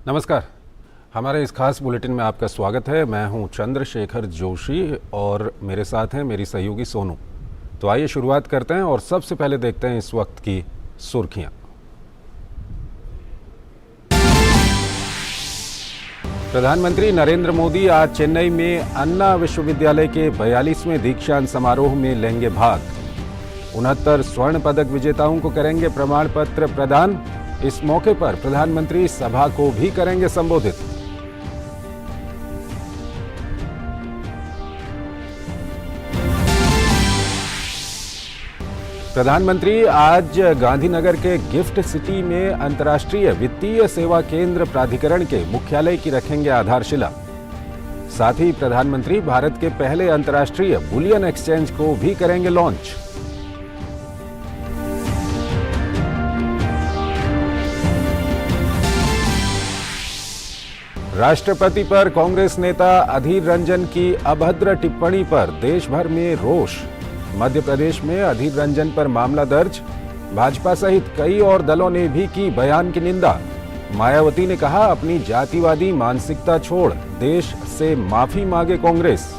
नमस्कार। हमारे इस खास बुलेटिन में आपका स्वागत है। मैं हूं चंद्रशेखर जोशी और मेरे साथ हैं मेरी सहयोगी सोनू। तो आइए शुरुआत करते हैं और सबसे पहले देखते हैं इस वक्त की सुर्खियां। प्रधानमंत्री नरेंद्र मोदी आज चेन्नई में अन्ना विश्वविद्यालय के 42वें दीक्षांत समारोह में लेंगे भाग। 69 स्वर्ण पदक विजेताओं को करेंगे प्रमाण पत्र प्रदान। इस मौके पर प्रधानमंत्री सभा को भी करेंगे संबोधित। प्रधानमंत्री आज गांधीनगर के गिफ्ट सिटी में अंतर्राष्ट्रीय वित्तीय सेवा केंद्र प्राधिकरण के मुख्यालय की रखेंगे आधारशिला। साथ ही प्रधानमंत्री भारत के पहले अंतर्राष्ट्रीय बुलियन एक्सचेंज को भी करेंगे लॉन्च। राष्ट्रपति पर कांग्रेस नेता अधीर रंजन की अभद्र टिप्पणी पर देश भर में रोष। मध्य प्रदेश में अधीर रंजन पर मामला दर्ज। भाजपा सहित कई और दलों ने भी की बयान की निंदा। मायावती ने कहा, अपनी जातिवादी मानसिकता छोड़ देश से माफी मांगे कांग्रेस।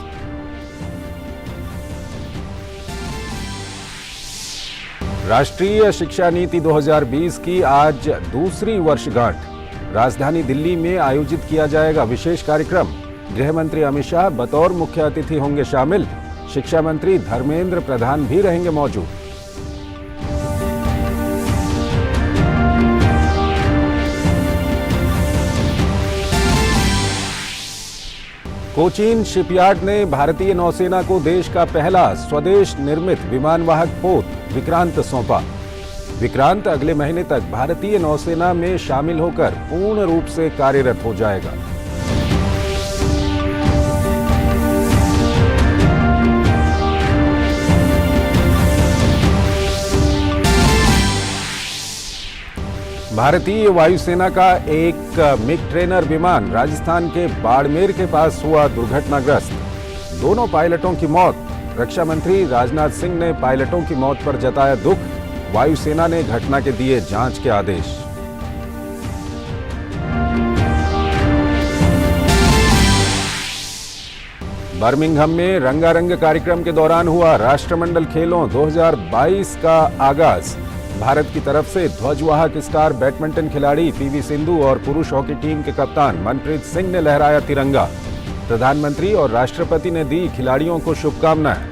राष्ट्रीय शिक्षा नीति 2020 की आज दूसरी वर्षगांठ। राजधानी दिल्ली में आयोजित किया जाएगा विशेष कार्यक्रम। गृह मंत्री अमित शाह बतौर मुख्य अतिथि होंगे शामिल। शिक्षा मंत्री धर्मेंद्र प्रधान भी रहेंगे मौजूद। कोचीन शिपयार्ड ने भारतीय नौसेना को देश का पहला स्वदेश निर्मित विमानवाहक पोत विक्रांत सौंपा। विक्रांत अगले महीने तक भारतीय नौसेना में शामिल होकर पूर्ण रूप से कार्यरत हो जाएगा। भारतीय वायुसेना का एक मिग ट्रेनर विमान राजस्थान के बाड़मेर के पास हुआ दुर्घटनाग्रस्त। दोनों पायलटों की मौत। रक्षा मंत्री राजनाथ सिंह ने पायलटों की मौत पर जताया दुख। वायुसेना ने घटना के दिए जांच के आदेश। बर्मिंघम में रंगारंग कार्यक्रम के दौरान हुआ राष्ट्रमंडल खेलों 2022 का आगाज। भारत की तरफ से ध्वजवाहक स्टार बैडमिंटन खिलाड़ी पीवी सिंधु और पुरुष हॉकी टीम के कप्तान मनप्रीत सिंह ने लहराया तिरंगा। प्रधानमंत्री और राष्ट्रपति ने दी खिलाड़ियों को शुभकामनाएं।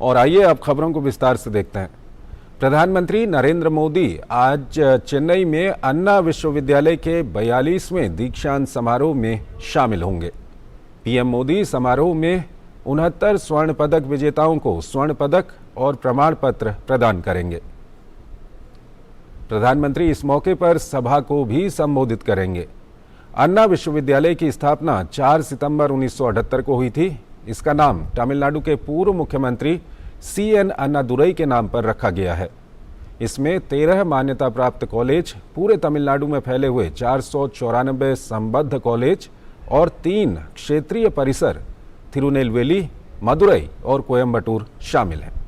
और आइए अब खबरों को विस्तार से देखते हैं। प्रधानमंत्री नरेंद्र मोदी आज चेन्नई में अन्ना विश्वविद्यालय के 42वें दीक्षांत समारोह में शामिल होंगे। पीएम मोदी समारोह में 69 स्वर्ण पदक विजेताओं को स्वर्ण पदक और प्रमाण पत्र प्रदान करेंगे। प्रधानमंत्री इस मौके पर सभा को भी संबोधित करेंगे। अन्ना विश्वविद्यालय की स्थापना 4 सितंबर 1978 को हुई थी। इसका नाम तमिलनाडु के पूर्व मुख्यमंत्री CN अन्नादुरई के नाम पर रखा गया है। इसमें 13 मान्यता प्राप्त कॉलेज, पूरे तमिलनाडु में फैले हुए 494 संबद्ध कॉलेज और 3 क्षेत्रीय परिसर तिरुनेलवेली, मदुरई और कोयम्बटूर शामिल हैं।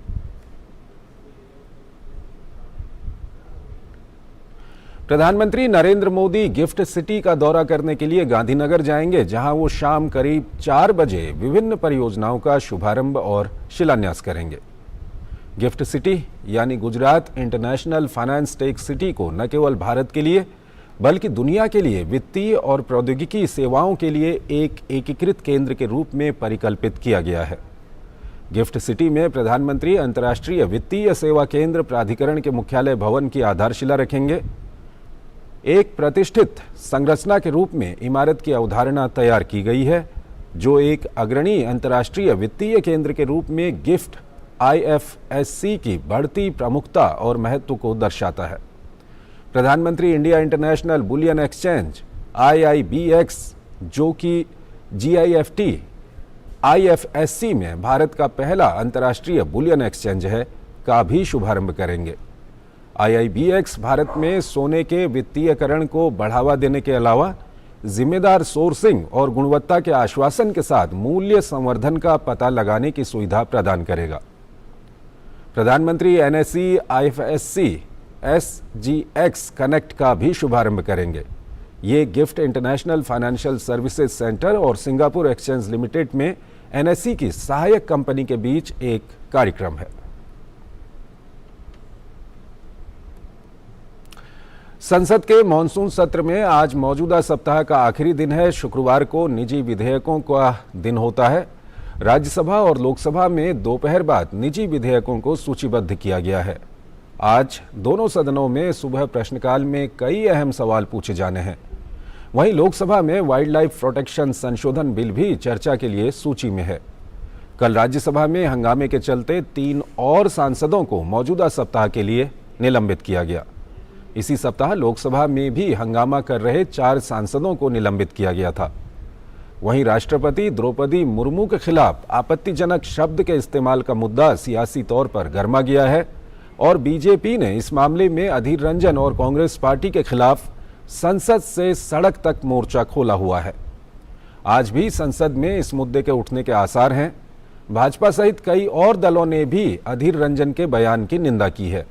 प्रधानमंत्री नरेंद्र मोदी गिफ्ट सिटी का दौरा करने के लिए गांधीनगर जाएंगे, जहां वो शाम करीब 4 बजे विभिन्न परियोजनाओं का शुभारंभ और शिलान्यास करेंगे। गिफ्ट सिटी यानी Gujarat international finance tech city को न केवल भारत के लिए बल्कि दुनिया के लिए वित्तीय और प्रौद्योगिकी सेवाओं के लिए एक एकीकृत केंद्र के रूप में परिकल्पित किया गया है। गिफ्ट सिटी में प्रधानमंत्री अंतर्राष्ट्रीय वित्तीय सेवा केंद्र प्राधिकरण के मुख्यालय भवन की आधारशिला रखेंगे। एक प्रतिष्ठित संरचना के रूप में इमारत की अवधारणा तैयार की गई है, जो एक अग्रणी अंतर्राष्ट्रीय वित्तीय केंद्र के रूप में गिफ्ट IFSC की बढ़ती प्रमुखता और महत्व को दर्शाता है। प्रधानमंत्री India international bullion exchange IIBX, जो कि GIFT IFSC में भारत का पहला अंतर्राष्ट्रीय बुलियन एक्सचेंज है, का भी शुभारंभ करेंगे। IIBX भारत में सोने के वित्तीयकरण को बढ़ावा देने के अलावा जिम्मेदार सोर्सिंग और गुणवत्ता के आश्वासन के साथ मूल्य संवर्धन का पता लगाने की सुविधा प्रदान करेगा। प्रधानमंत्री NSE IFSC SGX कनेक्ट का भी शुभारंभ करेंगे। ये gift international financial services centre और सिंगापुर एक्सचेंज लिमिटेड में NSE की सहायक कंपनी के बीच एक कार्यक्रम है। संसद के मॉनसून सत्र में आज मौजूदा सप्ताह का आखिरी दिन है। शुक्रवार को निजी विधेयकों का दिन होता है। राज्यसभा और लोकसभा में दोपहर बाद निजी विधेयकों को सूचीबद्ध किया गया है। आज दोनों सदनों में सुबह प्रश्नकाल में कई अहम सवाल पूछे जाने हैं। वहीं लोकसभा में वाइल्ड लाइफ प्रोटेक्शन संशोधन बिल भी चर्चा के लिए सूची में है। कल राज्यसभा में हंगामे के चलते 3 और सांसदों को मौजूदा सप्ताह के लिए निलंबित किया गया। इसी सप्ताह लोकसभा में भी हंगामा कर रहे 4 सांसदों को निलंबित किया गया था। वहीं राष्ट्रपति द्रौपदी मुर्मू के खिलाफ आपत्तिजनक शब्द के इस्तेमाल का मुद्दा सियासी तौर पर गर्मा गया है और बीजेपी ने इस मामले में अधीर रंजन और कांग्रेस पार्टी के खिलाफ संसद से सड़क तक मोर्चा खोला हुआ है। आज भी संसद में इस मुद्दे के उठने के आसार हैं। भाजपा सहित कई और दलों ने भी अधीर रंजन के बयान की निंदा की है।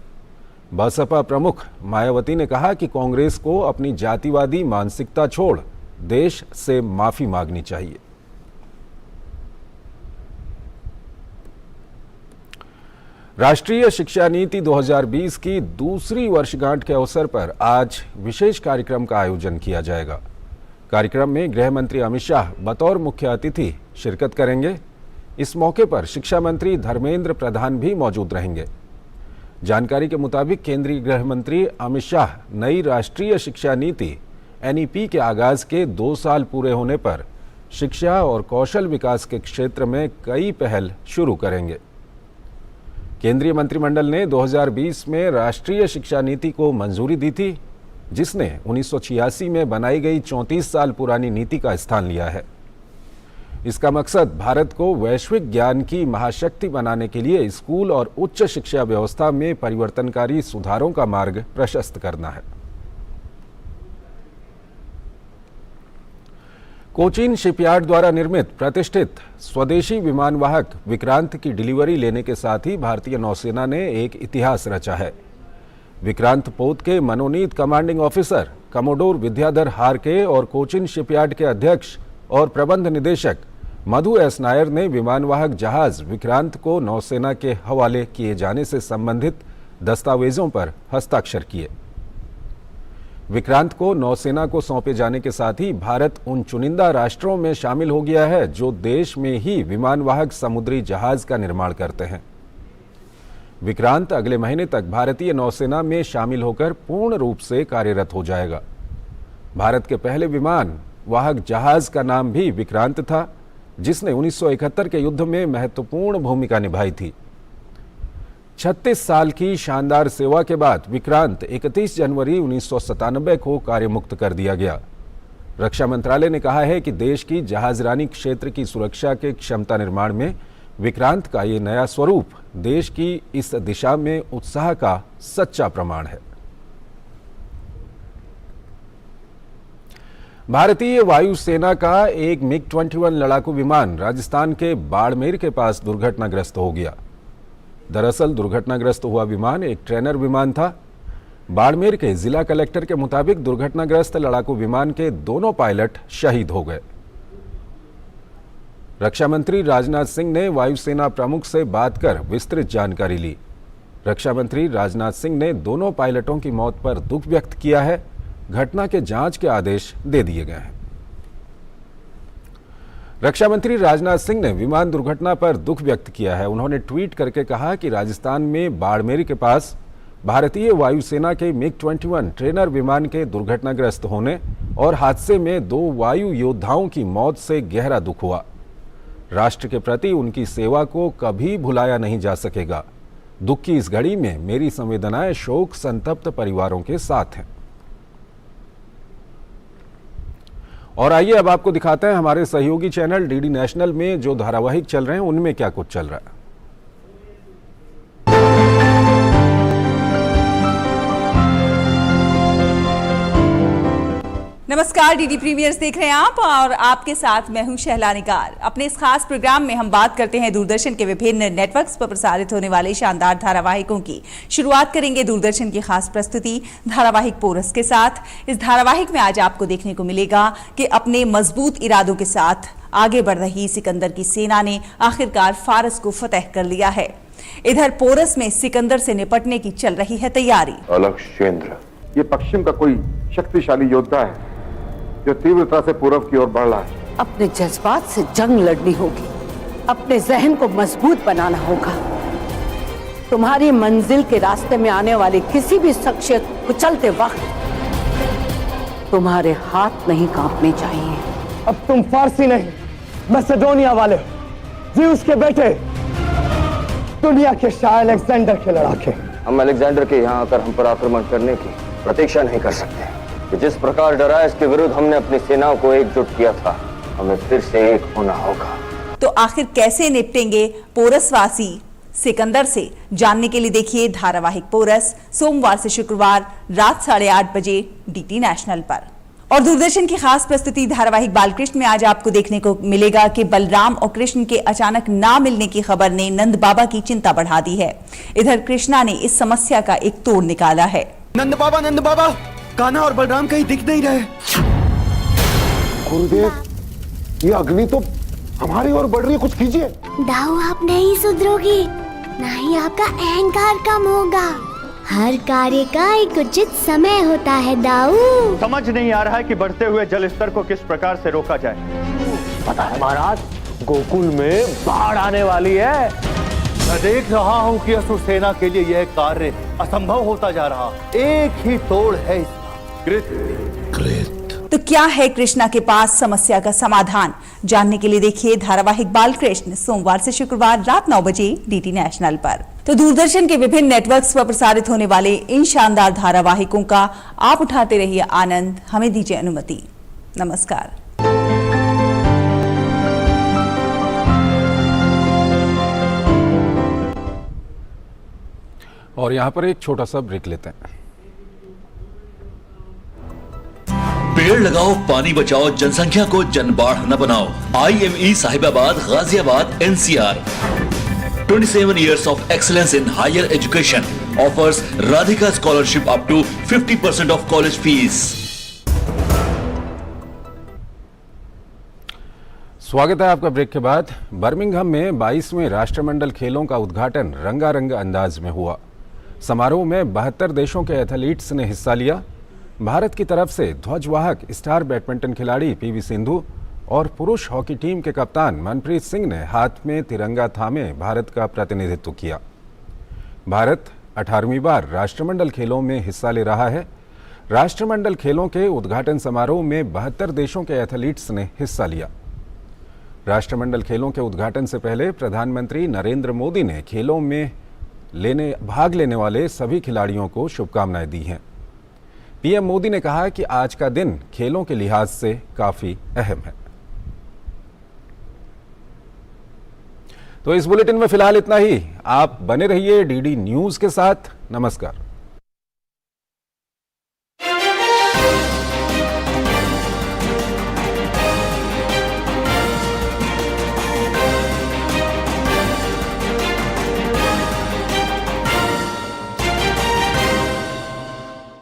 बसपा प्रमुख मायावती ने कहा कि कांग्रेस को अपनी जातिवादी मानसिकता छोड़ देश से माफी मांगनी चाहिए। राष्ट्रीय शिक्षा नीति 2020 की दूसरी वर्षगांठ के अवसर पर आज विशेष कार्यक्रम का आयोजन किया जाएगा। कार्यक्रम में गृह मंत्री अमित शाह बतौर मुख्य अतिथि शिरकत करेंगे। इस मौके पर शिक्षा मंत्री धर्मेंद्र प्रधान भी मौजूद रहेंगे। जानकारी के मुताबिक केंद्रीय गृह मंत्री अमित शाह नई राष्ट्रीय शिक्षा नीति NEP के आगाज के 2 साल पूरे होने पर शिक्षा और कौशल विकास के क्षेत्र में कई पहल शुरू करेंगे। केंद्रीय मंत्रिमंडल ने 2020 में राष्ट्रीय शिक्षा नीति को मंजूरी दी थी, जिसने 1986 में बनाई गई 34 साल पुरानी नीति का स्थान लिया है। इसका मकसद भारत को वैश्विक ज्ञान की महाशक्ति बनाने के लिए स्कूल और उच्च शिक्षा व्यवस्था में परिवर्तनकारी सुधारों का मार्ग प्रशस्त करना है। कोचीन शिपयार्ड द्वारा निर्मित प्रतिष्ठित स्वदेशी विमानवाहक विक्रांत की डिलीवरी लेने के साथ ही भारतीय नौसेना ने एक इतिहास रचा है। विक्रांत पोत के मनोनीत कमांडिंग ऑफिसर कमोडोर विद्याधर हारके और कोचीन शिपयार्ड के अध्यक्ष और प्रबंध निदेशक मधु एस नायर ने विमानवाहक जहाज विक्रांत को नौसेना के हवाले किए जाने से संबंधित दस्तावेजों पर हस्ताक्षर किए। विक्रांत को नौसेना को सौंपे जाने के साथ ही भारत उन चुनिंदा राष्ट्रों में शामिल हो गया है जो देश में ही विमानवाहक समुद्री जहाज का निर्माण करते हैं। विक्रांत अगले महीने तक भारतीय नौसेना में शामिल होकर पूर्ण रूप से कार्यरत हो जाएगा। भारत के पहले विमान वाहक जहाज का नाम भी विक्रांत था, जिसने 1971 के युद्ध में महत्वपूर्ण भूमिका निभाई थी। 36 साल की शानदार सेवा के बाद विक्रांत 31 जनवरी 1997 को कार्यमुक्त कर दिया गया। रक्षा मंत्रालय ने कहा है कि देश की जहाजरानी क्षेत्र की सुरक्षा के क्षमता निर्माण में विक्रांत का ये नया स्वरूप देश की इस दिशा में उत्साह का सच्चा प्रमाण है। भारतीय वायुसेना का एक MiG-21 लड़ाकू विमान राजस्थान के बाड़मेर के पास दुर्घटनाग्रस्त हो गया। दरअसल दुर्घटनाग्रस्त हुआ विमान एक ट्रेनर विमान था। बाड़मेर के जिला कलेक्टर के मुताबिक दुर्घटनाग्रस्त लड़ाकू विमान के दोनों पायलट शहीद हो गए। रक्षा मंत्री राजनाथ सिंह ने वायुसेना प्रमुख से बात कर विस्तृत जानकारी ली। रक्षा मंत्री राजनाथ सिंह ने दोनों पायलटों की मौत पर दुख व्यक्त किया है। घटना के जांच के आदेश दे दिए गए हैं। रक्षा मंत्री राजनाथ सिंह ने विमान दुर्घटना पर दुख व्यक्त किया है। उन्होंने ट्वीट करके कहा कि राजस्थान में बाड़मेर के पास भारतीय वायुसेना के MiG-21 ट्रेनर विमान के दुर्घटनाग्रस्त होने और हादसे में 2 वायु योद्धाओं की मौत से गहरा दुख हुआ। राष्ट्र के प्रति उनकी सेवा को कभी भुलाया नहीं जा सकेगा। दुख की इस घड़ी में मेरी संवेदनाएं शोक संतप्त परिवारों के साथ हैं। और आइए अब आपको दिखाते हैं हमारे सहयोगी चैनल DD नेशनल में जो धारावाहिक चल रहे हैं उनमें क्या कुछ चल रहा है। नमस्कार, डीडी प्रीमियर्स देख रहे हैं आप और आपके साथ मैं हूं शहला निगार। अपने इस खास प्रोग्राम में हम बात करते हैं दूरदर्शन के विभिन्न नेटवर्क्स पर प्रसारित होने वाले शानदार धारावाहिकों की। शुरुआत करेंगे दूरदर्शन की खास प्रस्तुति धारावाहिक पोरस के साथ। इस धारावाहिक में आज आपको देखने को मिलेगा कि अपने मजबूत इरादों के साथ आगे बढ़ रही सिकंदर की सेना ने आखिरकार फारस को फतह कर लिया है। इधर पोरस में सिकंदर से निपटने की चल रही है तैयारी। अलक्षेंद्र, ये पश्चिम का कोई शक्तिशाली योद्धा है जो तीव्रता से पूर्व की ओर बढ़ रहा है। अपने जज्बात से जंग लड़नी होगी, अपने जहन को मजबूत बनाना होगा। तुम्हारी मंजिल के रास्ते में आने वाली किसी भी शख्सियत को चलते वक्त तुम्हारे हाथ नहीं कांपने चाहिए। अब तुम फारसी नहीं, मैसेडोनिया वाले हो, ज़्यूस के बेटे, दुनिया के शाह अलेक्जेंडर के लड़ाके। हम अलेक्जेंडर के यहाँ आकर हम पर आक्रमण करने की प्रतीक्षा नहीं कर सकते कि जिस प्रकार डरायस के विरुद्ध हमने अपनी सेनाओं को एकजुट किया था, हमें फिर से एक होना होगा। तो आखिर कैसे निपटेंगे पोरसवासी सिकंदर से, जानने के लिए देखिए धारावाहिक पोरस सोमवार से शुक्रवार रात 8:30 बजे डीटी नेशनल पर। और दूरदर्शन की खास प्रस्तुति धारावाहिक बालकृष्ण में आज आपको देखने को मिलेगा कि बलराम और कृष्ण के अचानक ना मिलने की खबर ने नंद बाबा की चिंता बढ़ा दी है। इधर कृष्णा ने इस समस्या का एक तोड़ निकाला है। नंद बाबा, कान्हा और बलराम कहीं दिख नहीं रहे। गुरुदेव, ये अग्नि तो हमारी ओर बढ़ रही है, कुछ कीजिए। दाऊ, आप नहीं सुधरोगे, ना ही आपका अहंकार कम होगा। हर कार्य का एक उचित समय होता है दाऊ। समझ नहीं आ रहा है कि बढ़ते हुए जल स्तर को किस प्रकार से रोका जाए। पता है महाराज, गोकुल में बाढ़ आने वाली है। मैं देख रहा हूँ कि असुर सेना के लिए यह कार्य असंभव होता जा रहा। एक ही तोड़ है इसका, कृत। तो क्या है कृष्णा के पास समस्या का समाधान? जानने के लिए देखिए धारावाहिक बालकृष्ण सोमवार से शुक्रवार रात 9 बजे डीटी नेशनल पर। तो दूरदर्शन के विभिन्न नेटवर्क्स पर प्रसारित होने वाले इन शानदार धारावाहिकों का आप उठाते रहिए आनंद। हमें दीजिए अनुमति। नमस्कार। और यहाँ पर एक छोटा सा ब्रेक लेते हैं। पेड़ लगाओ, पानी बचाओ, जनसंख्या को जनबाढ़ न बनाओ। IME Sahibabad, Ghaziabad, NCR 27 years of excellence in higher education offers Radhika scholarship up to 50% of college fees. स्वागत है आपका ब्रेक के बाद। बर्मिंघम में 22वें राष्ट्रमंडल खेलों का उद्घाटन रंगारंग अंदाज में हुआ। समारोह में 72 देशों के एथलीट्स ने हिस्सा लिया। भारत की तरफ से ध्वजवाहक स्टार बैडमिंटन खिलाड़ी PV सिंधु और पुरुष हॉकी टीम के कप्तान मनप्रीत सिंह ने हाथ में तिरंगा थामे भारत का प्रतिनिधित्व किया। भारत 18वीं बार राष्ट्रमंडल खेलों में हिस्सा ले रहा है। राष्ट्रमंडल खेलों के उद्घाटन समारोह में 72 देशों के एथलीट्स ने हिस्सा लिया। राष्ट्रमंडल खेलों के उद्घाटन से पहले प्रधानमंत्री नरेंद्र मोदी ने खेलों में भाग लेने वाले सभी खिलाड़ियों को शुभकामनाएं दी हैं। PM मोदी ने कहा कि आज का दिन खेलों के लिहाज से काफी अहम है। तो इस बुलेटिन में फिलहाल इतना ही। आप बने रहिए DD न्यूज के साथ। नमस्कार।